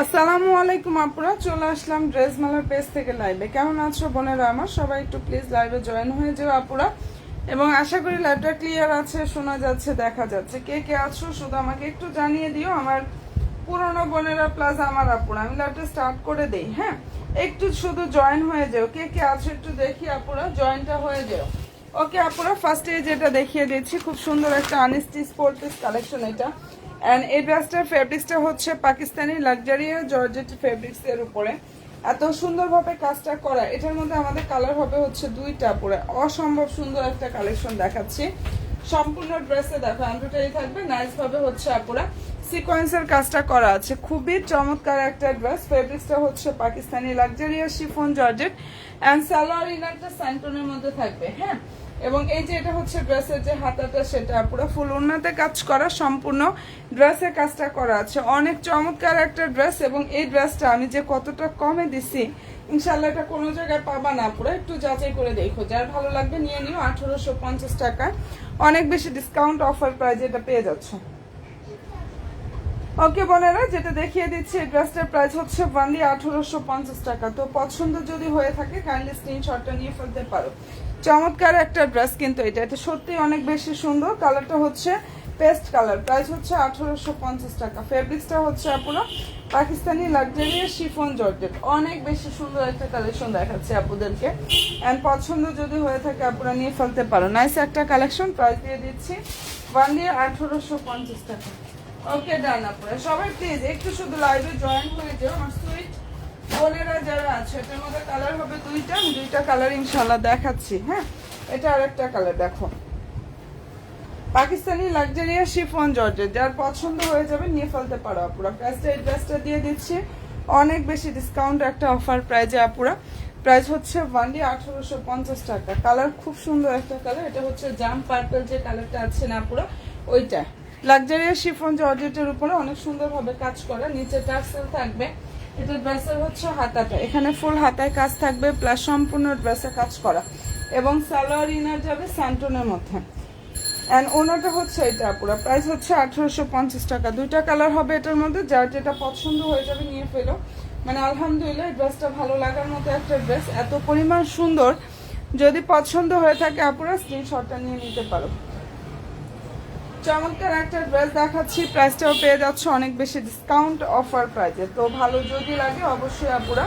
আসসালামু আলাইকুম আপুরা, চলে আসলাম ড্রেস মেলার পেজ থেকে লাইভে। কেমন আছো বোনেরা আমার? সবাই একটু প্লিজ লাইভে জয়েন হয়ে যাও আপুরা, এবং আশা করি লাইভটা ক্লিয়ার আছে, শোনা যাচ্ছে, দেখা যাচ্ছে। কে কে আছো শুধু আমাকে একটু জানিয়ে দিও, আমার পুরনো বোনেরা প্লাস আমার আপুরা। আমি লাইভটা স্টার্ট করে দেই। হ্যাঁ, একটু শুধু জয়েন হয়ে যাও। কে কে আছো একটু দেখি আপুরা, জয়েনটা হয়ে যাও। ওকে আপুরা, ফার্স্টে যেটা দেখিয়ে দিচ্ছি, খুব সুন্দর একটা আনস্টিচ ফোর পিস কালেকশন এটা। অ্যান্ড এই ড্রেসটার ফেব্রিক্সটা হচ্ছে পাকিস্তানি লাক্সারিয়াস জর্জেট ফেব্রিক্স এর উপরে এত সুন্দরভাবে কাজটা করা। এটার মধ্যে আমাদের কালার হবে হচ্ছে দুইটা, পুরো অসম্ভব সুন্দর একটা কালেকশন দেখাচ্ছি। সম্পূর্ণ ড্রেসে দেখো এমব্রয়ডারি থাকবে, নাইস ভাবে হচ্ছে আপুরা সিকোয়েন্সের কাজটা করা আছে। খুবই চমৎকার একটা ড্রেস। ফেব্রিক্সটা হচ্ছে Pakistani luxurious chiffon georgette and salwar ইনারটা স্যান্টনের মধ্যে থাকবে। হ্যাঁ, এবং এই যে এটা হচ্ছে ড্রেসের যে হাতাটা, সেটা পুরো ফুল ওড়নাতে কাজ করা, সম্পূর্ণ ড্রেসের কাজটা করা আছে। অনেক চমৎকার একটা ড্রেস। এবং এই ড্রেসটা আমি যে কতটা কমে দিছি, ইনশাল্লাহ এটা কোনো জায়গায় পাবা না। পুরো একটু যাচাই করে দেখো, যার ভালো লাগবে নিয়ে নিও। 1850 টাকা, অনেক বেশি ডিসকাউন্ট অফার প্রাইজে এটা পেয়ে যাচ্ছে। ওকে বোনেরা, যেটা দেখিয়ে দিচ্ছি, এই ড্রেসটার প্রাইস হচ্ছে অনলি 1850 টাকা। তো পছন্দ যদি হয়ে থাকে কাইন্ডলি স্ক্রিনশটটা নিয়ে ফেলতে পারো। চমৎকার একটা ড্রেস কিন্তু এটা এটা সত্যি অনেক বেশি সুন্দর। কালারটা হচ্ছে পেস্ট কালার, প্রাইস হচ্ছে 1850 টাকা। ফেব্রিক্সটা হচ্ছে আপনারা পাকিস্তানি লাক্সারিয়াস শিফন জর্জেট, অনেক বেশি সুন্দর একটা কালেকশন দেখাচ্ছে আপুদেরকে। অ্যান্ড পছন্দ যদি হয়ে থাকে আপনারা নিয়ে ফেলতে পারো। নাইস একটা কালেকশন, প্রাইস দিয়ে দিচ্ছি অনলি 1850 টাকা। ওকে ডান আপনারা সবাই প্লিজ একটু শুধু লাইভে জয়েন হয়ে যাও। আমার সুইট বোনেরা যারা আছে, এটার মধ্যে কালার হবে দুইটা কালার ইনশাল্লাহ দেখাচ্ছি। হ্যাঁ, এটা আরেকটা কালার দেখো, পাকিস্তানি লাক্সারিয়াস শিফন জর্জেট, যার পছন্দ হয়ে যাবে নিয়ে ফেলতে পারো আপুরা। প্রাইসটা এই ড্রেসটা দিয়ে দিচ্ছি অনেক বেশি ডিসকাউন্ট একটা অফার প্রাইজে আপুরা। প্রাইস হচ্ছে অনলি 1850 টাকা। কালার খুব সুন্দর একটা কালার, এটা হচ্ছে জাম পার্পল যে কালারটা আছে না আপুরা, ওইটা লাক্সারিয়াস শিফন জর্জেটের উপরে অনেক সুন্দরভাবে কাজ করা, নিচে টার্সেল থাকবে। এটা ড্রেসের হচ্ছে হাতাটা, এখানে ফুল হাতায় কাজ থাকবে, প্লাস সম্পূর্ণ ড্রেসে কাজ করা, এবং সালোয়ার ইনার যাবে স্যান্টনের মধ্যে। অ্যান্ড ওনাটা হচ্ছে এটা পুরো প্রাইস হচ্ছে 1850 টাকা। দুইটা কালার হবে এটার মধ্যে, যার যেটা পছন্দ হয়ে যাবে নিয়ে ফেলো। মানে আলহামদুলিল্লাহ ড্রেসটা ভালো লাগার মতো একটা ড্রেস, এত পরিমাণ সুন্দর। যদি পছন্দ হয়ে থাকে আপুরা স্ক্রিনশটটা নিয়ে নিতে পারো। চমৎকার একটা ড্রেস দেখাচ্ছি, প্রাইসটাও পেয়ে যাচ্ছে অনেক বেশি ডিসকাউন্ট অফার প্রাইসে। তো ভালো যদি লাগে অবশ্যই আপুরা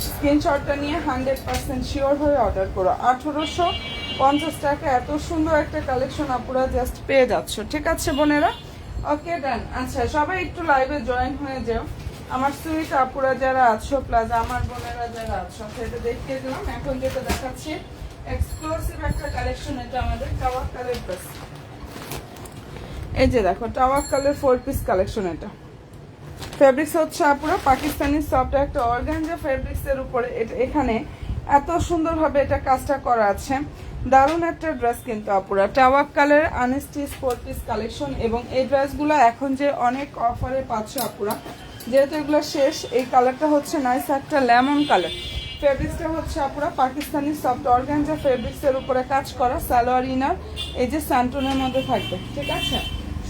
স্ক্রিনশটটা নিয়ে 100% শিওর হয়ে অর্ডার করো। 1850 টাকা এত সুন্দর একটা কালেকশন আপুরা জাস্ট পেয়ে যাচ্ছ। ঠিক আছে বোনেরা, ওকে ডান। আচ্ছা সবাই একটু লাইভে জয়েন হয়ে যাও, আমার সুইট আপুরা যারা আছো প্লাস আমার বোনেরা যারা আছো। সেটা দেখিয়ে দিলাম। এখন যেটা দেখাচ্ছি এক্সক্লুসিভ একটা কালেকশন, এটা আমাদের টাওয়াক্কালের ড্রেস। এই যে দেখো টাওয়াক্কালের 4 পিস কালেকশন। এটা ফেব্রিক্স হচ্ছে আপুরা পাকিস্তানি সফট একটা অর্গানজা ফেব্রিক্স এর উপরে এখানে এত সুন্দরভাবে এটা কাজটা করা আছে। দারুণ একটা ড্রেস কিন্তু আপুরা, টাওয়াক্কালের আনস্টিচ 4 পিস কালেকশন। এবং এই ড্রেসগুলো এখন যে অনেক অফারে পাচ্ছ আপুরা, যেহেতু এগুলো শেষ। এই কালারটা হচ্ছে নাইস একটা লেমন কালার। ফেব্রিক্সটা হচ্ছে আপুরা পাকিস্তানি সফট অর্গানজা ফেব্রিক্স এর উপরে কাজ করা, সালোয়ার ইনার এই যে স্যান্টনের মধ্যে থাকবে। ঠিক আছে,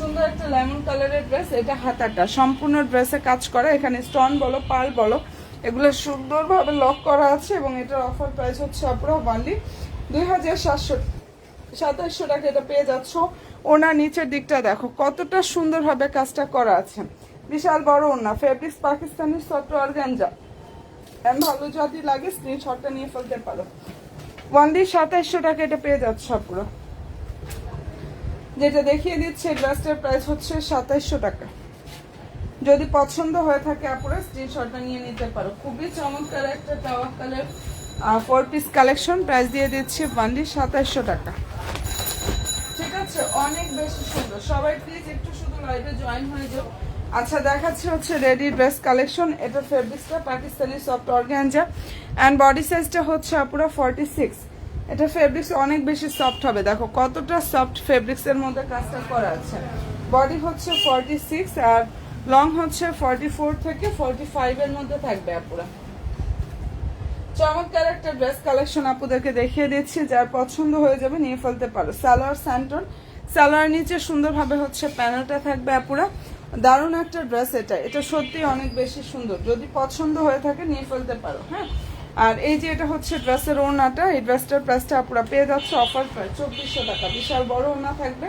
সুন্দর একটা লেমন কালারের ড্রেস। এটা হাতাটা সম্পূর্ণ ড্রেসে কাজ করা, এখানে স্টোন বলো পার্ল বলো এগুলো সুন্দরভাবে লক করা আছে। এবং এটার অফার প্রাইস হচ্ছে আপুরা অনলি 2700 টাকা। এটা পেয়ে যাচ্ছ। ওনার নিচের দিকটা দেখো কতটা সুন্দরভাবে কাজটা করা আছে, বিশাল বড় ওনা। ফেব্রিক্স পাকিস্তানি সফট অর্গানজা, ভালো যদি লাগে স্ক্রিনশটটা নিয়ে ফেলতে পারো। অনলি 2700 টাকা এটা পেয়ে যাচ্ছ পুরো। যেটা দেখিয়ে দিচ্ছে ড্রেসটার প্রাইস হচ্ছে 2700 টাকা। যদি পছন্দ হয়ে থাকে আপুরা স্ক্রিনশটটা নিয়ে নিতে পারো। খুবই চমৎকার একটা টাওয়াক্কালের 4 পিস কালেকশন, প্রাইস দিয়ে দিচ্ছি অনলি 2700 টাকা। ঠিক আছে, অনেক বেশি সুন্দর। সবাই প্লিজ একটু শুধু লাইভে জয়েন হয়ে যাও। আচ্ছা দেখাচ্ছি হচ্ছে রেডি ড্রেস কালেকশন। এটা ফেব্রিক্সটা Pakistani soft organza and body সাইজটা হচ্ছে আপুরা 46। এটা ফেব্রিক্স অনেক বেশি সফট হবে, দেখো কতটা সফট ফেব্রিক্স এর মধ্যে কাজটা করা আছে। বডি হচ্ছে 46 আর লং হচ্ছে 44 থেকে 45 এর মধ্যে থাকবে আপুরা। চমৎকার একটা ড্রেস কালেকশন আপুদেরকে দেখিয়ে দিচ্ছি, যার পছন্দ হয়ে যাবে নিয়ে ফেলতে পারো। সালোয়ার স্যান্টন, সালোয়ার নিচে সুন্দরভাবে হচ্ছে প্যানেলটা থাকবে আপুরা। দারুণ একটা ড্রেস। এটা সত্যি অনেক বেশি সুন্দর, যদি পছন্দ হয়ে থাকে নিয়ে ফেলতে পারো। হ্যাঁ, আর এই যে এটা হচ্ছে ড্রেসের ওড়নাটা, এই ড্রেসটার প্রাইসটা আপনারা পেয়ে যাচ্ছে অফার প্রাইস 2400 টাকা। বিশাল বড় ওড়না থাকবে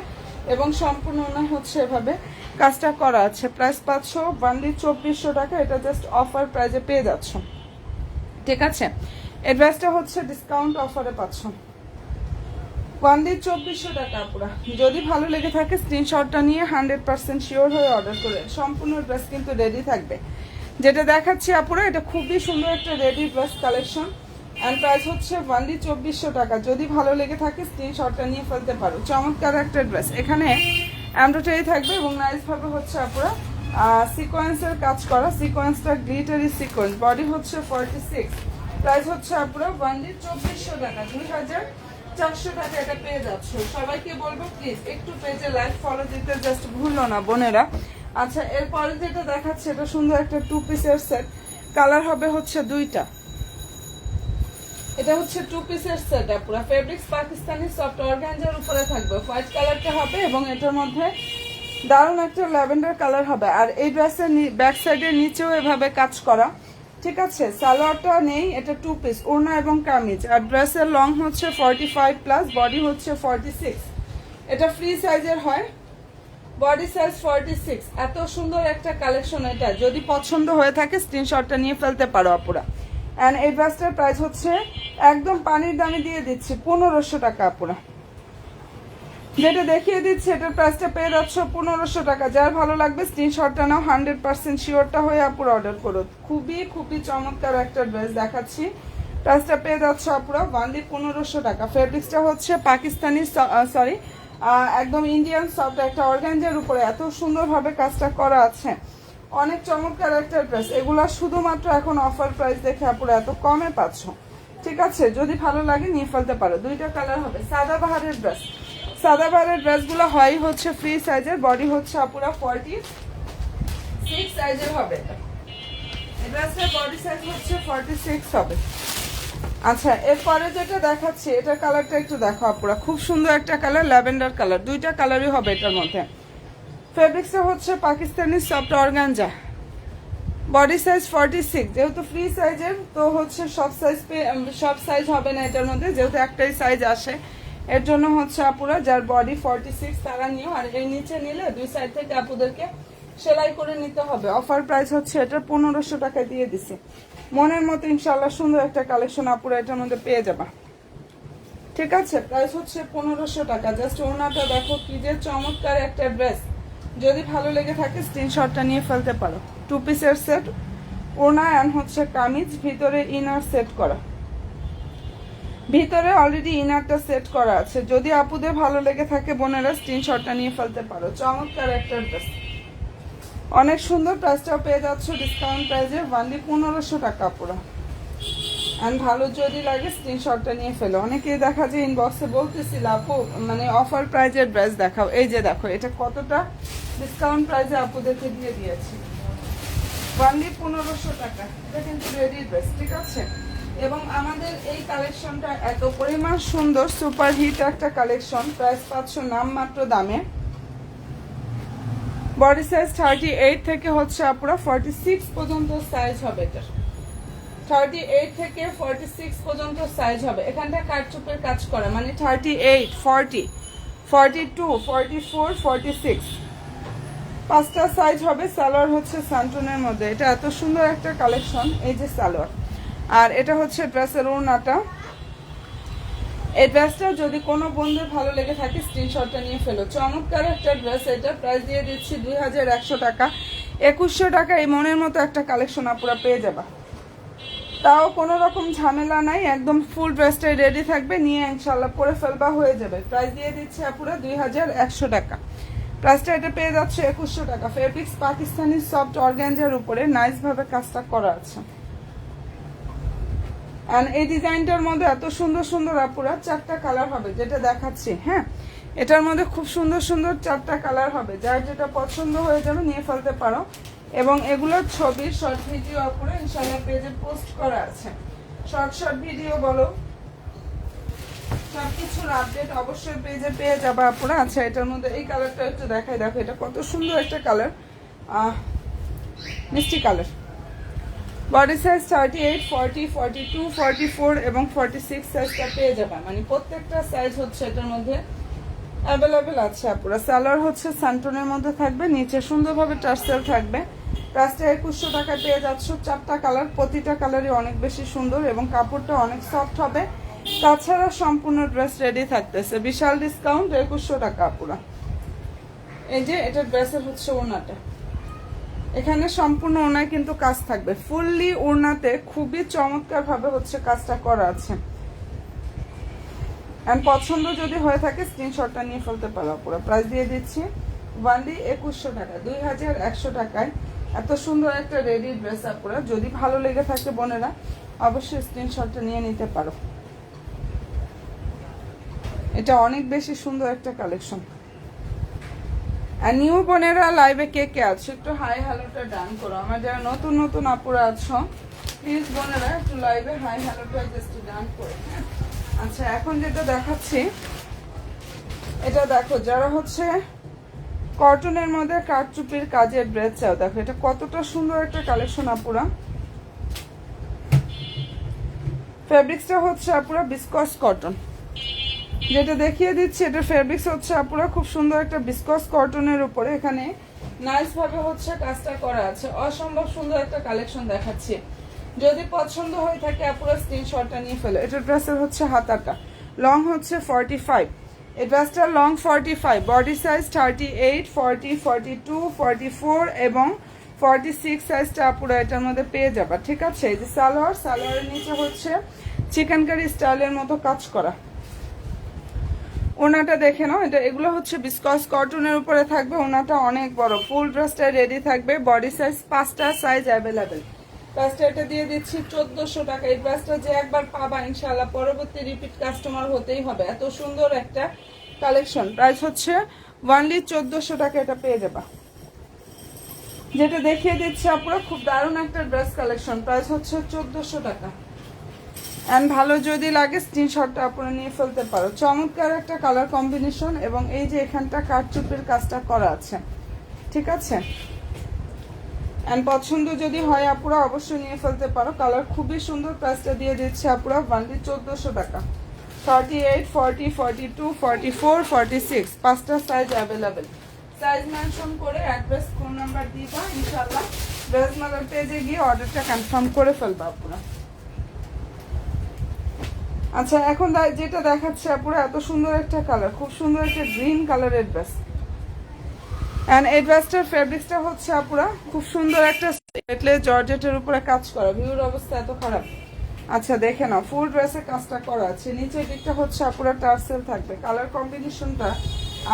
এবং সম্পূর্ণ ওড়না হচ্ছে এভাবে কাজটা করা আছে। প্রাইস পাচ্ছ বান্ডি 2400 টাকা, এটা জাস্ট অফার প্রাইজে পেয়ে যাচ্ছ। ঠিক আছে, এই ড্রেসটা হচ্ছে ডিসকাউন্ট অফারে পাচ্ছ বান্ডি 2400 টাকা আপুরা। যদি ভালো লেগে থাকে স্ক্রিনশটটা নিয়ে 100% শিওর হয়ে অর্ডার করে। সম্পূর্ণ ড্রেস কিন্তু রেডি থাকবে। যেটা দেখাচ্ছি আপুরা, এটা খুবই সুন্দর একটা ready dress collection and price হচ্ছে বান্ডি 2400 টাকা। যদি ভালো লেগে থাকে স্ক্রিনশটটা নিয়ে ফেলতে পারো। চমৎকার একটা ড্রেস, এখানে এমব্রয়ডারি থাকবে এবং নাইস ভাবে হচ্ছে আপুরা সিকোয়েন্সের কাজ করা। সিকোয়েন্সটা গ্লিটারি সিকোয়েন্স, বডি হচ্ছে 46, প্রাইস হচ্ছে আপুরা বান্ডি 2400 টাকা। 2400 টাকা এটা পেয়ে যাচ্ছ। সবাইকে বলবো প্লিজ একটু পেজে লাইক ফলো দিতে জাস্ট ভুলো না বোনেরা। আচ্ছা, এরপরে যেটা দেখাচ্ছে এটা সুন্দর একটা 2 পিসের সেট, কালার হবে হচ্ছে দুইটা। এটা হচ্ছে 2 পিসের সেট পুরো ফেব্রিক্স পাকিস্তানি সফট অর্গানজার উপরে থাকবে। হোয়াইট কালারটা হবে এবং এটার মধ্যে দারুণ একটা ল্যাভেন্ডার কালার হবে। আর এই ড্রেসের ব্যাক সাইডের নিচেও এভাবে কাজ করা। ঠিক আছে, সালোয়ারটা নেই, এটা 2 পিস ওড়না এবং কামিজ। আর ড্রেসের লং হচ্ছে 45 প্লাস, বডি হচ্ছে 46। এটা ফ্রি সাইজের হয়, বডি সাইজ 46। এত সুন্দর একটা কালেকশন। এটা যদি পছন্দ হয়ে থাকে স্ক্রিনশটটা নিয়ে ফেলতে পারো আপুরা। অ্যান্ড এই ড্রেসটার প্রাইস হচ্ছে একদম পানির দামে দিয়ে দিচ্ছি 1500 টাকা আপুরা। যেটা দেখিয়ে দিচ্ছি এটার প্রাইসটা পেয়ে যাচ্ছ 1500 টাকা। যার ভালো লাগবে স্ক্রিনশটটা নাও, 100% শিওরটা হয়ে আপুরা অর্ডার করো। খুবই খুবই চমৎকার একটা ড্রেস দেখাচ্ছি। প্রাইসটা পেয়ে যাচ্ছ আপুরা বান্ডি 1500 টাকা। ফেব্রিক্সটা হচ্ছে পাকিস্তানি সরি একদম ইন্ডিয়ান সফট একটা অর্গানজার উপরে এত সুন্দরভাবে কাজটা করা আছে। অনেক চমৎকার একটা ড্রেস। এগুলা শুধুমাত্র এখন অফার প্রাইস দেখে আপুরা এত কমে পাচ্ছ। ঠিক আছে, যদি ভালো লাগে নিয়ে ফেলতে পারো। দুইটা কালার হবে। সাদাবাহারের ড্রেস, সাদাবাহারের ড্রেসগুলো হয় হচ্ছে ফ্রি সাইজের, বডি হচ্ছে আপুরা 46 সাইজের হবে। এই ড্রেসের বডি সাইজ হচ্ছে 46 হবে। আচ্ছা, এরপরে যেটা দেখাচ্ছি এটার কালারটা একটু দেখো আপুরা, খুব সুন্দর একটা কালার, ল্যাভেন্ডার কালার। দুইটা কালারই হবে এটার মধ্যে। ফেব্রিক্সটা হচ্ছে Pakistani soft organza, body size 46। যেহেতু ফ্রি সাইজের তো হচ্ছে সব সাইজ হবে না এটার মধ্যে, যেহেতু একটাই সাইজ আসে এর জন্য হচ্ছে আপুরা যার বডি 46 তারা নিও। আর এর নিচে নিলে দুই সাইড থেকে আপুদেরকে সেলাই করে নিতে হবে। অফার প্রাইস হচ্ছে এটা 1500 টাকায় দিয়ে দিছি। মনের মতো ইনশাল্লাহ সুন্দর একটা কালেকশন আপুরা এটার মধ্যে পেয়ে যাবা। ঠিক আছে, প্রাইস হচ্ছে 1500 টাকা। জাস্ট ওড়নাটা দেখো কি যে চমৎকার একটা ড্রেস। যদি ভালো লেগে থাকে স্ক্রিনশটটা নিয়ে ফেলতে পারো। 2 পিসের সেট, ওড়না অ্যান্ড হচ্ছে কামিজ, ভিতরে ইনার সেট করা। ভিতরে অলরেডি ইনারটা সেট করা আছে। যদি আপুদের ভালো লেগে থাকে বোনেরা স্ক্রিনশটটা নিয়ে ফেলতে পারো। চমৎকার একটা ড্রেস, অনেক সুন্দর। প্রাইসটাও পেয়ে যাচ্ছ ডিসকাউন্ট প্রাইসে বান্ডি 1500 টাকা পুরো। অ্যান্ড ভালো যদি লাগে স্ক্রিনশটটা নিয়ে ফেলো। অনেকেই দেখা যায় ইনবক্সে বলতেছিল আপু মানে অফার প্রাইজের ড্রেস দেখাও। এই যে দেখো এটা কতটা ডিসকাউন্ট প্রাইসে আপুদেরকে দিয়ে দিয়েছি। বান্ডি 1500 টাকা। এটা কিন্তু রেডি ড্রেস। ঠিক আছে, এবং আমাদের এই কালেকশনটা এত পরিমাণ সুন্দর, সুপার হিট একটা কালেকশন। প্রাইস পাচ্ছ নামমাত্র দামে। বডি সাইজ 38 থেকে হচ্ছে আপুরা 46 পর্যন্ত সাইজ হবে। এটার 38 থেকে 46 পর্যন্ত সাইজ হবে। এখানটা কারচুপের কাজ করা, মানে 38, 40, 42, 44, 46 পাঁচটা সাইজ হবে। সালোয়ার হচ্ছে স্যান্টনের মধ্যে। এটা এত সুন্দর একটা কালেকশন। এই যে সালোয়ার, আর এটা হচ্ছে ড্রেসের ওড়নাটা। এই ড্রেসটা যদি কোনো বন্ধুর ভালো লেগে থাকে স্ক্রিনশটটা নিয়ে ফেলো। চমৎকার একটা ড্রেস। এটা প্রাইস দিয়ে দিচ্ছি 2100 টাকা। 2100 টাকা এই মনের মতো একটা কালেকশন আপুরা পেয়ে যাবা। তাও কোনো রকম ঝামেলা নাই, একদম ফুল ড্রেসটাই রেডি থাকবে, নিয়ে ইনশাল্লাহ পরে ফেলবা হয়ে যাবে। প্রাইস দিয়ে দিচ্ছি আপুরা 2100 টাকা। প্রাইসটা এটা পেয়ে যাচ্ছে 2100 টাকা। ফেব্রিক্স পাকিস্তানি সফট অর্গানজার উপরে নাইস ভাবে কাজটা করা আছে। অ্যান্ড এই ডিজাইনটার মধ্যে এত সুন্দর সুন্দর আপুরা 4টা কালার হবে যেটা দেখাচ্ছি। হ্যাঁ, এটার মধ্যে খুব সুন্দর সুন্দর 4টা কালার হবে। যার যেটা পছন্দ হয়ে যাবে নিয়ে ফেলতে পারো। এবং এগুলোর ছবির শর্ট ভিডিও আপুরা ইনশাআল্লাহ পেজে পোস্ট করা আছে। শর্ট ভিডিও বলো, সবকিছুর আপডেট অবশ্যই পেজে পেয়ে যাবে আপুরা। আচ্ছা, এটার মধ্যে এই কালারটা একটু দেখাই। দেখো এটা কত সুন্দর একটা কালার, মিষ্টি কালার। বডি সাইজ 38, 40, 42, 44 এবং 46 সাইজটা পেয়ে যাবেন, মানে প্রত্যেকটা সাইজ হচ্ছে এটার মধ্যে অ্যাভেলেবেল আছে আপুরা। সালোয়ার হচ্ছে স্যান্টনের মধ্যে থাকবে, নিচে সুন্দরভাবে টার্সেল থাকবে। প্রাইসটা 2100 টাকায় পেয়ে যাচ্ছ। 4টা কালার, প্রতিটা কালারই অনেক বেশি সুন্দর এবং কাপড়টা অনেক সফট হবে। তাছাড়া সম্পূর্ণ ড্রেস রেডি থাকতেছে, বিশাল ডিসকাউন্ট 2100 টাকা আপুরা। এই যে এটা ড্রেসের হচ্ছে ওড়নাটা, এখানে সম্পূর্ণ ওড়নায় কিন্তু কাজ থাকবে, ফুললি ওড়নাতে খুবই চমৎকার ভাবে হচ্ছে কাজটা করা আছে। এন্ড পছন্দ যদি হয়ে থাকে স্ক্রিনশটটা নিয়ে ফেলতে পারো পুরো। প্রাইস দিয়ে দিচ্ছি ওয়ানলি 2100 টাকা, 2100 টাকায় এত সুন্দর একটা রেডি ড্রেস আপুরা। যদি ভালো লেগে থাকে বোনেরা অবশ্যই স্ক্রিনশটটা নিয়ে নিতে পারো। এটা অনেক বেশি সুন্দর একটা কালেকশন। আর নিউ বোনেরা লাইভে কে কে আছো একটু হাই হ্যালোটা ডান করো। আমার যারা নতুন নতুন আপুরা আছো প্লিজ বোনেরা একটু লাইভে হাই হ্যালোটা জাস্ট ডান করো। আচ্ছা এখন যেটা দেখাচ্ছি এটা দেখো, যারা হচ্ছে কটনের মধ্যে কারচুপির কাজের ড্রেস চাও, দেখো এটা কতটা সুন্দর একটা কালেকশন আপুরা। ফেব্রিক্সটা হচ্ছে আপুরা বিসকস কটন, যেটা দেখিয়ে দিচ্ছি এটা ফেব্রিক্স হচ্ছে আপুরা খুব সুন্দর একটা বিসকস কটনের উপরে এখানে নাইস ভাবে হচ্ছে কাজটা করা আছে। অসম্ভব সুন্দর একটা কালেকশন দেখাচ্ছি, যদি পছন্দ হয়ে থাকে আপুরা স্ক্রিনশটটা নিয়ে ফেলো। এটা ড্রেসের হচ্ছে হাতাটা লং হচ্ছে 45, এই ড্রেসটা লং 45, বডি সাইজ 38, 40, 42, 44 এবং 46 সাইজটা আপুরা এটার মধ্যে পেয়ে যাবা। ঠিক আছে, এই যে সালোয়ারের নিচে হচ্ছে চিকেন কারি স্টাইলের মতো কাজ করা। ওনাটা দেখে নাও, এটা এগুলো হচ্ছে বিসকস কটনের উপরে থাকবে। ওনাটা অনেক বড়, ফুল ড্রেসটা রেডি থাকবে। বডি সাইজ 5টা সাইজ অ্যাভেলেবেল। প্রাইসটা এটা দিয়ে দিচ্ছি 1400 টাকা। এই প্রাইসটা যে একবার পাবা ইনশাআল্লাহ পরবর্তী রিপিট কাস্টমার হতেই হবে, এত সুন্দর একটা কালেকশন। প্রাইস হচ্ছে ওয়ানলি 1400 টাকা, এটা পেয়ে যাবা। যেটা দেখিয়ে দিচ্ছি আপনারা খুব দারুণ একটা ড্রেস কালেকশন, প্রাইস হচ্ছে 1400 টাকা। এন্ড ভালো যদি লাগে স্ক্রিনশটটা আপনারা নিয়ে ফেলতে পারো। চমৎকার একটা কালার কম্বিনেশন এবং এই যে এখানটা কারচুপির কাজটা করা আছে। ঠিক আছে, এন্ড পছন্দ যদি হয় আপুরা অবশ্যই নিয়ে ফেলতে পারো। কালার খুবই সুন্দর। প্রাইসটা দিয়ে দিচ্ছে আপুরা ওয়ানলি 1400 টাকা। 38, 40, 42, 44, 46 5টা সাইজ অ্যাভেলেবেল। সাইজ মেনশন করে অ্যাড্রেস ফোন নাম্বার দিবা, ইনশাআল্লাহ ড্রেস মালার পেজে গিয়ে অর্ডারটা কনফার্ম করে ফেলবা আপুরা। আচ্ছা এখন যেটা দেখাচ্ছে আপুরা এত সুন্দর একটা কালার, খুব সুন্দর একটা গ্রিন কালারের ড্রেস। এন্ড এই ড্রেসটার ফেব্রিক্সটা হচ্ছে আপুরা খুব সুন্দর একটা জর্জেটের উপরে কাজ করা। ভিউর অবস্থা এত খারাপ। আচ্ছা দেখে নাও, ফুল ড্রেসে কাজটা করা আছে। নিচের দিকটা হচ্ছে আপুরা টার্সেল থাকবে। কালার কম্বিনেশনটা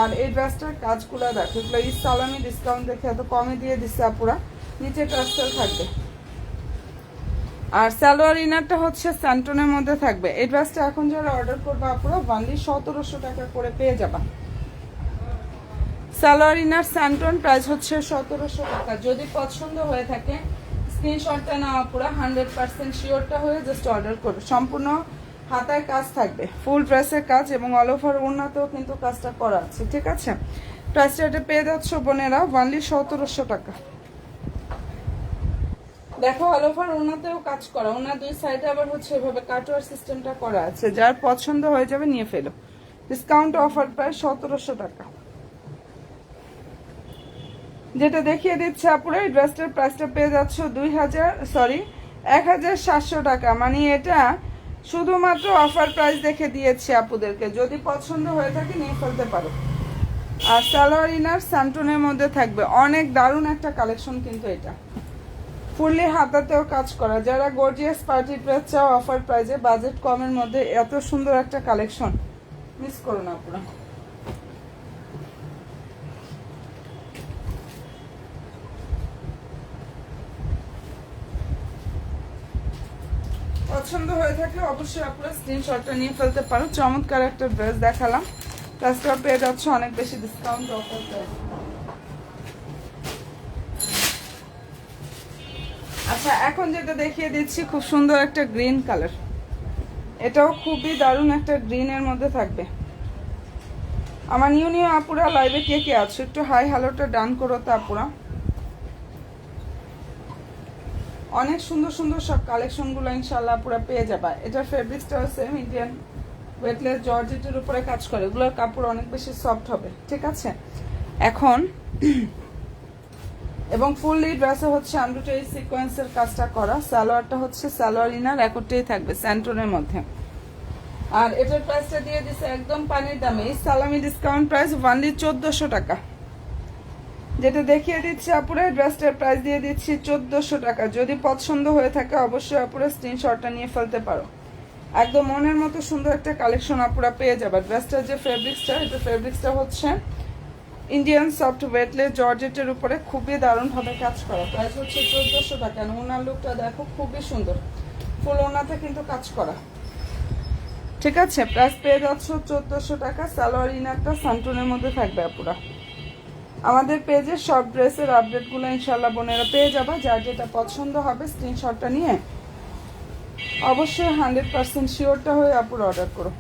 আর এই ড্রেসটার কাজগুলো দেখো, এগুলো সালামি ডিসকাউন্ট দেখে এত কমে দিয়ে দিচ্ছে আপুরা। নিচে টার্সেল থাকবে আর সালোয়ার ইনারটা হচ্ছে স্যান্টনের মধ্যে থাকবে। এই ড্রেসটা এখন যারা অর্ডার করবে আপুরা ওনলি 1700 টাকা করে পেয়ে যাবা। সালোয়ার ইনার স্যান্টন, প্রাইস হচ্ছে 1700 টাকা। যদি পছন্দ হয়ে থাকে স্ক্রিনশটটা নাও আপুরা, 100% শিওরটা হয়ে জাস্ট অর্ডার করবে। সম্পূর্ণ হাতায় কাজ থাকবে, ফুল ড্রেসের কাজ এবং অল ওভার ওড়নাতেও কিন্তু কাজটা করা আছে। ঠিক আছে, প্রাইসটা এটা পেয়ে যাচ্ছ বোনেরা ওনলি 1700 টাকা। দেখো অল ওভার ওনাতেও কাজ করা, ওনার দুই সাইডে আবার হচ্ছে এভাবে কাটওয়ার সিস্টেমটা করা আছে। যার পছন্দ হয়ে যাবে নিয়ে ফেলো। ডিসকাউন্ট অফার প্রাইস 1700 টাকা। যেটা দেখিয়ে দিচ্ছে আপুরা এই ড্রেসটার প্রাইসটা পেয়ে যাচ্ছ 1700 টাকা। মানে এটা শুধুমাত্র অফার প্রাইস দেখে দিয়েছি আপুদেরকে, যদি পছন্দ হয়ে থাকে নিয়ে ফেলতে পারো। আর সালোয়ার ইনার স্যান্টনের মধ্যে থাকবে, অনেক দারুণ একটা কালেকশন কিন্তু এটা। ফুললি হাতাতেও কাজ করা। যারা গর্জিয়াস পার্টি ড্রেস চাও অফার প্রাইজে, বাজেট কমের মধ্যে এত সুন্দর একটা কালেকশন মিস করো না পুরো। পছন্দ হয়ে থাকলে অবশ্যই আপনারা স্ক্রিনশটটা নিয়ে ফেলতে পারো। চমৎকার একটা ড্রেস দেখালাম, প্লাসটা পেয়ে যাচ্ছে অনেক বেশি ডিসকাউন্ট অফার প্রাইস। আচ্ছা এখন যেটা দেখিয়ে দিচ্ছি খুব সুন্দর একটা গ্রিন কালার, এটাও খুবই দারুণ একটা গ্রিনের মধ্যে থাকবে। আমার নিউ আপুরা লাইভে কে কে আছো একটু হাই হ্যালোটা ডান করো তো আপুরা। অনেক সুন্দর সুন্দর সব কালেকশনগুলো ইনশাআল্লাহ পুরো পেয়ে যাবা। এটার ফেব্রিক্সটা সেম ইন্ডিয়ান ওয়েটলেস জর্জেটের উপরে কাজ করে, এগুলোর কাপড় অনেক বেশি সফট হবে, ঠিক আছে। এখন এবং ফুললি ড্রেসে হচ্ছে আন্ডারটাই সিকোয়েন্সের কাজটা করা, সালোয়ারটা হচ্ছে সালোয়ার ইনার একটাই থাকবে স্যান্টনের মধ্যে। আর এটার প্রাইসটা দিয়ে দিছে একদম পানির দামে, সালামি ডিসকাউন্ট প্রাইস অনলি 1400 টাকা। যেটা দেখিয়ে দিচ্ছি আপুরা, ড্রেসটার প্রাইস দিয়ে দিচ্ছি 1400 টাকা। যদি পছন্দ হয়ে থাকে অবশ্যই আপুরা স্ক্রিনশটটা নিয়ে ফেলতে পারো। একদম মনের মতো সুন্দর একটা কালেকশন আপুরা পেয়ে যাবে। ড্রেসটার যে ফেব্রিক্সটা, এটা ফেব্রিক্সটা হচ্ছে ইন্ডিয়ান সফট ওয়েটলেস জর্জেটের উপরে খুবই দারুণভাবে কাজ করা। প্রাইস হচ্ছে 1400 টাকা। ওনার লুকটা দেখো খুবই সুন্দর, ফুল ওনাতে কিন্তু কাজ করা, ঠিক আছে। প্রাইস পেয়ে যাচ্ছ 1400 টাকা। সালোয়ার ইনারটা সান্টুনের মধ্যে থাকবে আপুরা। আমাদের পেজে সব ড্রেসের আপডেটগুলো ইনশাল্লাহ বোনেরা পেয়ে যাবা। যার যেটা পছন্দ হবে স্ক্রিনশটটা নিয়ে অবশ্যই 100% শিওরটা হয়ে আপুরা অর্ডার করো।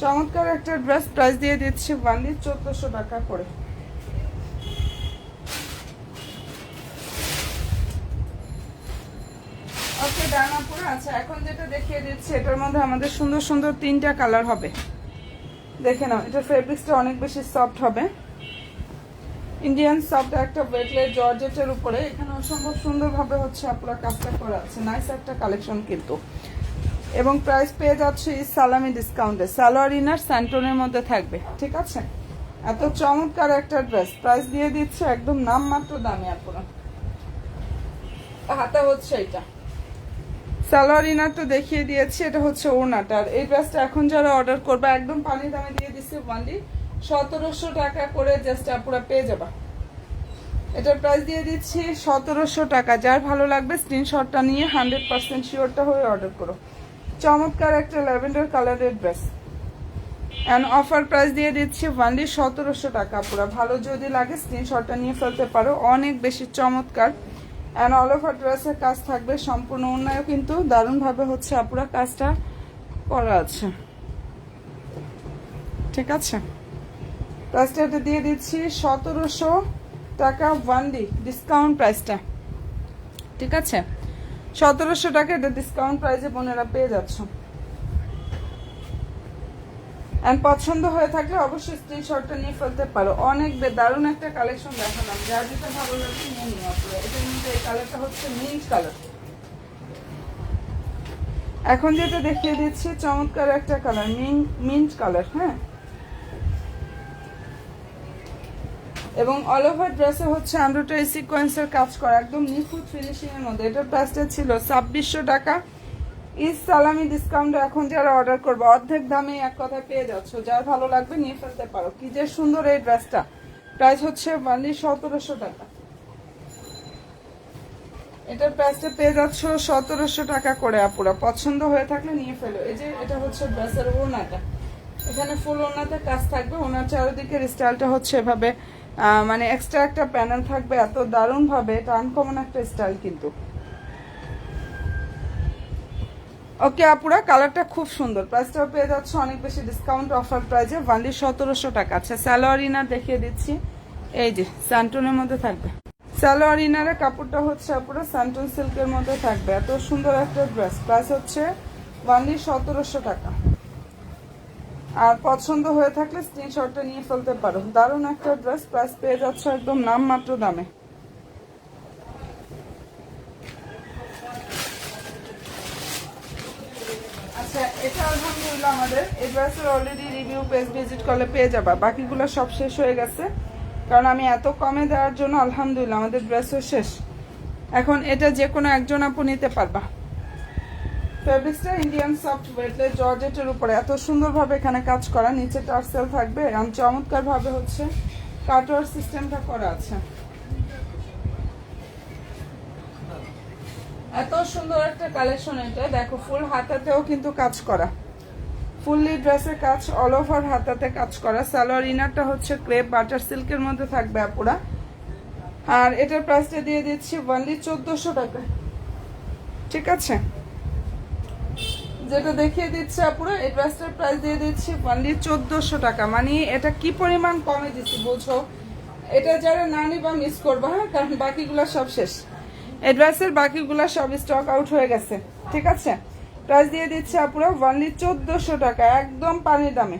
চমৎকার একটা ড্রেস, প্রাইস দিয়ে দিচ্ছি অনলি 1400 টাকা করে। ওকে ডান আপুরা। আচ্ছা এখন যেটা দেখিয়ে দিচ্ছি এটার মধ্যে আমাদের সুন্দর সুন্দর 3টা কালার হবে। দেখে নাও, এটা ফেব্রিক্সটা অনেক বেশি সফট হবে, ইন্ডিয়ান সফট একটা ওয়েটলেস জর্জেটের উপরে। এখানে অসম্ভব সুন্দরভাবে হচ্ছে আপুরা কাজটা করা আছে, নাইস একটা কালেকশন কিন্তু। এবং প্রাইস পেয়ে যাচ্ছে সালামি ডিসকাউন্টে। সালোয়ার ইনার স্যান্টনের মধ্যে থাকবে, ঠিক আছে। এত চমৎকার একটা ড্রেস, প্রাইস দিয়ে দিচ্ছে একদম নামমাত্র দামে আপুরা। হাতা হচ্ছে এটা, সালোয়ার ইনার তো দেখিয়ে দিয়েছি, এটা হচ্ছে ওড়নাটা। আর এই ড্রেসটা এখন যারা অর্ডার করবে একদম পানি দামে দিয়ে দিচ্ছে অনলি 1700 টাকা করে, জাস্ট আপুরা পেয়ে যাবা। এটার প্রাইস দিয়ে দিচ্ছি 1700 টাকা। যার ভালো লাগবে স্ক্রিনশটটা নিয়ে 100% শিওরটা হয়ে অর্ডার করো। চমৎকার একটা ল্যাভেন্ডার কালারের ড্রেস অ্যান্ড অফার প্রাইস দিয়ে দিচ্ছি অনলি 1700 টাকা। পুরো ভালো যদি লাগে স্ক্রিনশটটা নিয়ে ফেলতে পারো, অনেক বেশি চমৎকার। অ্যান্ড অল ওভার ড্রেসের কাজ থাকবে, সম্পূর্ণ অন্যায় কিন্তু দারুণভাবে হচ্ছে আপুরা কাজটা করা আছে, ঠিক আছে। প্রাইসটা এটা দিয়ে দিচ্ছি 1700 টাকা অনলি, ডিসকাউন্ট প্রাইসটা, ঠিক আছে। 1700 টাকা এটা ডিসকাউন্ট প্রাইসে বোনেরা পেয়ে যাচ্ছ। এন্ড পছন্দ হয়ে থাকলে অবশ্যই স্ক্রিনশটটা নিয়ে ফেলতে পারো। অনেক দারুণ একটা কালেকশন দেখালাম, যার যেটা ভালো লাগবে নিয়ে নিও আপনারা। এটার মধ্যে এই কালারটা হচ্ছে মিন্ট কালার। এখন যেটা দেখিয়ে দিচ্ছি চমৎকার একটা কালার, মিন্ট কালার, হ্যাঁ। এবং অল ওভার ড্রেসে হচ্ছে এমব্রয়ডারি সিকোয়েন্সের কাজ করা, একদম নিখুঁত ফিনিশিং এর মধ্যে। এটার প্রাইসটা ছিল 2600 টাকা। ইস সালামি ডিসকাউন্টে এখন যারা অর্ডার করবে অর্ধেক দামে এক কথায় পেয়ে যাচ্ছ। যার ভালো লাগবে নিয়ে ফেলতে পারো। কি যে সুন্দর এই ড্রেসটা, প্রাইস হচ্ছে অনলি 1700 টাকা। এটার প্রাইসটা পেয়ে যাচ্ছ 1700 টাকা করে আপুরা। পছন্দ হয়ে থাকলে নিয়ে ফেলো। এই যে এটা হচ্ছে ড্রেসের ওড়নাটা, এখানে ফুল ওড়নাতে কাজ থাকবে। ওনার চারিদিকের স্টাইলটা হচ্ছে এভাবে, মানে এক্সট্রা একটা প্যানেল থাকবে, এত দারুণ ভাবে। এটা আনকমন একটা স্টাইল কিন্তু। ওকে আপুরা, কালারটা খুব সুন্দর। প্রাইসটাও পেয়ে যাচ্ছে অনেক বেশি ডিসকাউন্ট অফার প্রাইসে অনলি 1700 টাকা। আচ্ছা সালোয়ার ইনার দেখিয়ে দিচ্ছি, এই যে স্যান্টনের মধ্যে থাকবে। সালোয়ার ইনারের কাপড়টা হচ্ছে আপুরা স্যান্টন সিল্কের মধ্যে থাকবে। এত সুন্দর একটা ড্রেস, প্রাইস হচ্ছে অনলি 1700 টাকা। আর পছন্দ হয়ে থাকলে স্ক্রিনশটটা নিয়ে ফেলতে পারো। দারুণ একটা ড্রেস, প্রাইস পেয়ে যাচ্ছে একদম নামমাত্র দামে। আচ্ছা এটা আলহামদুলিল্লাহ আমাদের এই ড্রেসের অলরেডি রিভিউ পেজ ভিজিট করলে পেয়ে যাবা। বাকিগুলো সব শেষ হয়ে গেছে, কারণ আমি এত কমে দেওয়ার জন্য আলহামদুলিল্লাহ আমাদের ড্রেসও শেষ। এখন এটা যে কোনো একজন আপু নিতে পারবা। ফেব্রিক্সটা ইন্ডিয়ান সফট ওয়েটলেস জর্জেটের উপরে এত সুন্দরভাবে এখানে কাজ করা, নিচে টার্সেল থাকবে। চমৎকার ভাবে হচ্ছে কাটওয়ার সিস্টেমটা করা আছে। এত সুন্দর একটা কালেকশন এটা দেখো। ফুল হাতাতেও কিন্তু কাজ করা, ফুললি ড্রেসের কাজ, অল ওভার হাতাতে কাজ করা। সালোয়ার ইনারটা হচ্ছে ক্রেপ বাটার সিল্কের মধ্যে থাকবে আপুরা। আর এটার প্রাইসটা দিয়ে দিচ্ছি অনলি 1400 টাকা, ঠিক আছে। যেটা দেখিয়ে দিচ্ছে আপুরা এই ড্রেসটার প্রাইস দিয়ে দিচ্ছি অনলি 1400 টাকা। মানে এটা কি পরিমাণ কমে দিচ্ছি বুঝো। এটা যারা না নিবা মিস করবা, হ্যাঁ, কারণ বাকিগুলো সব শেষ। এই ড্রেসের বাকিগুলো সব স্টক আউট হয়ে গেছে, ঠিক আছে। প্রাইস দিয়ে দিচ্ছে আপুরা অনলি 1400 টাকা, একদম পানির দামে।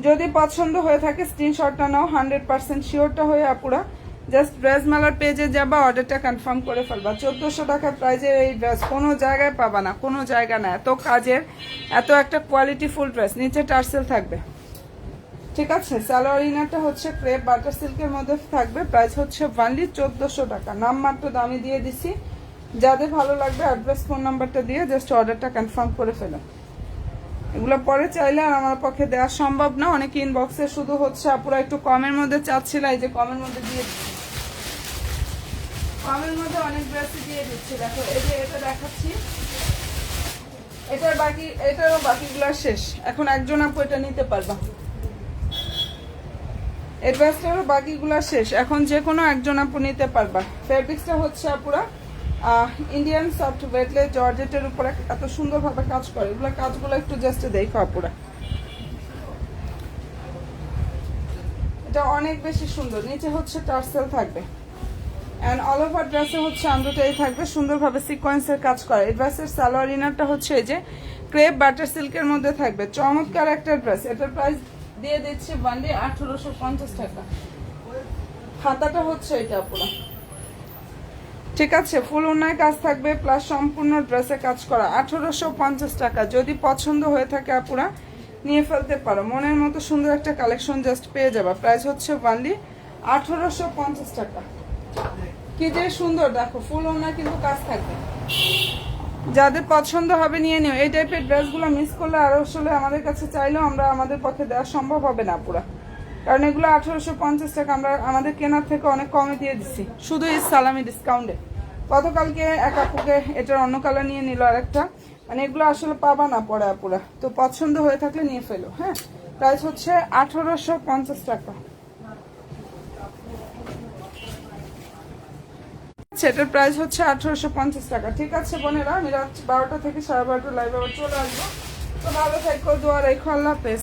যদি পছন্দ হয়ে থাকে স্ক্রিনশটটা নাও, 100% শিওরটা হয়ে আপুরা জাস্ট ড্রেস মেলার পেজে যাবা, অর্ডারটা কনফার্ম করে ফেলবা। 1400 টাকা প্রাইজের এই ড্রেস কোনো জায়গায় পাবা না, কোনো জায়গা না। এত কাজের, এত একটা কোয়ালিটি ফুল ড্রেস, নিচে টার্সেল থাকবে, ঠিক আছে। সালোয়ার ইনারটা হচ্ছে ক্রেপ বাটার সিল্কের মধ্যে থাকবে। প্রাইস হচ্ছে অনলি 1400 টাকা। নাম মাত্র দামি দিয়ে দিছি। যাদের ভালো লাগবে অ্যাড্রেস ফোন নাম্বারটা দিয়ে জাস্ট অর্ডারটা কনফার্ম করে ফেলো। এগুলো পরে চাইলে আর আমার পক্ষে দেওয়া সম্ভব না, অনেক ইনবক্সে শুধু হচ্ছে আপুরা একটু কমের মধ্যে চাচ্ছিল, এই যে কমের মধ্যে দিয়ে দিচ্ছি, কমের মধ্যে অনেক ড্রেস দিয়ে দিচ্ছি। দেখো এই যে এটা দেখাচ্ছি, এটারও বাকিগুলো শেষ। এখন একজন আপু এটা নিতে পারবা, এই ড্রেসটারও বাকিগুলো শেষ, এখন যে কোনো একজন আপু নিতে পারবা। ফেব্রিক্সটা হচ্ছে আপুরা ইন্ডিয়ান সফট ওয়েটলেস জর্জেটের উপরে এত সুন্দরভাবে কাজ করে। এগুলো কাজগুলো একটু জাস্ট দেখো আপুরা, এটা অনেক বেশি সুন্দর। নিচে হচ্ছে টার্সেল থাকবে অ্যান্ড অল ওভার ড্রেসে হচ্ছে আন্ডারটাই থাকবে, সুন্দরভাবে সিকোয়েন্সের কাজ করে। এই ড্রেসের সালোয়ার ইনারটা হচ্ছে এই যে ক্রেপ বাটার সিল্কের মধ্যে থাকবে, চমৎকার একটা ড্রেস। এটার প্রাইস দিয়ে দিচ্ছি বান্ডি 1850 টাকা। হাতাটা হচ্ছে এটা পুরো, ঠিক আছে। ফুল ওনায় কাজ থাকবে প্লাস সম্পূর্ণ ড্রেসে কাজ করা, 1850 টাকা। যদি পছন্দ হয়ে থাকে আপুরা নিয়ে ফেলতে পারো, মনের মতো সুন্দর একটা কালেকশন জাস্ট পেয়ে যাবা। প্রাইস হচ্ছে বান্ডি 1850 টাকা। কি যে সুন্দর, দেখো ফুল ওনায় কিন্তু কাজ থাকবে। যাদের পছন্দ হবে নিয়ে নিও। এই টাইপের ড্রেসগুলো মিস করলে আর আসলে আমাদের কাছে চাইলেও আমরা আমাদের পক্ষে দেওয়া সম্ভব হবে না পুরা, কারণ এগুলো 1850 টাকা আমরা আমাদের কেনার থেকে অনেক কমে দিয়ে দিচ্ছি, শুধু এই সালামি ডিসকাউন্টে। গতকালকে এক আপুকে এটার অন্য কালার নিয়ে নিল আরেকটা, মানে এগুলো আসলে পাবা না পরে আপুরা। তো পছন্দ হয়ে থাকলে নিয়ে ফেলো, হ্যাঁ। প্রাইস হচ্ছে 1850 টাকা। সেটার প্রাইস হচ্ছে 1850 টাকা, ঠিক আছে বোনেরা। আমি রাত 12টা থেকে 12:30 লাইভ আবার চলে আসবো। তো ভালো থাকো, দোয়া রেখো, আল্লাহ হাফেজ।